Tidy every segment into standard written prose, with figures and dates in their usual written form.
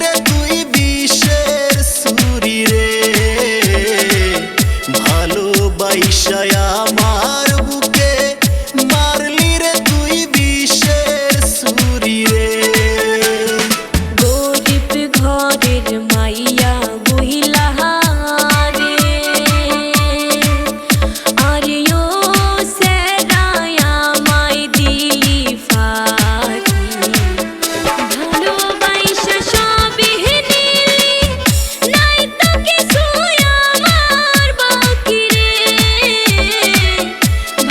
রে তুই বিষের ছুরি রে, ভালোবাসায় আমার বুকে মারলি রে তুই বিষের ছুরি রে। গরিব ঘরের মাইয়া বহিলা রে, আরে ও সেরায় আমায় দিলি ফাঁকি, ভালোবাসা সবই নিলি, নাই তো কিছু আমার বাকি রে,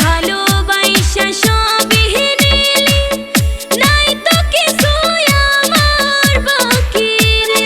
ভালোবাসা সবই নিলি, নাই তো কিছু আমার বাকি রে।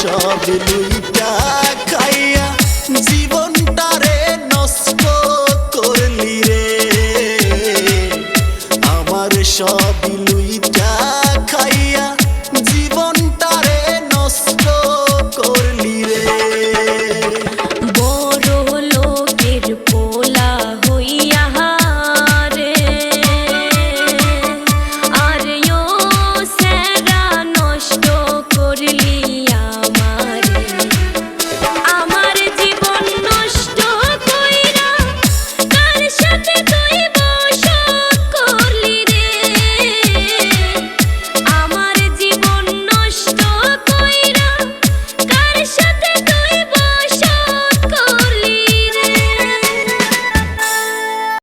সব লুইটা খাইয়া জীবনটারে নষ্ট করলি রে, আমার সব লুইটা খাইয়া জীবনটারে নষ্ট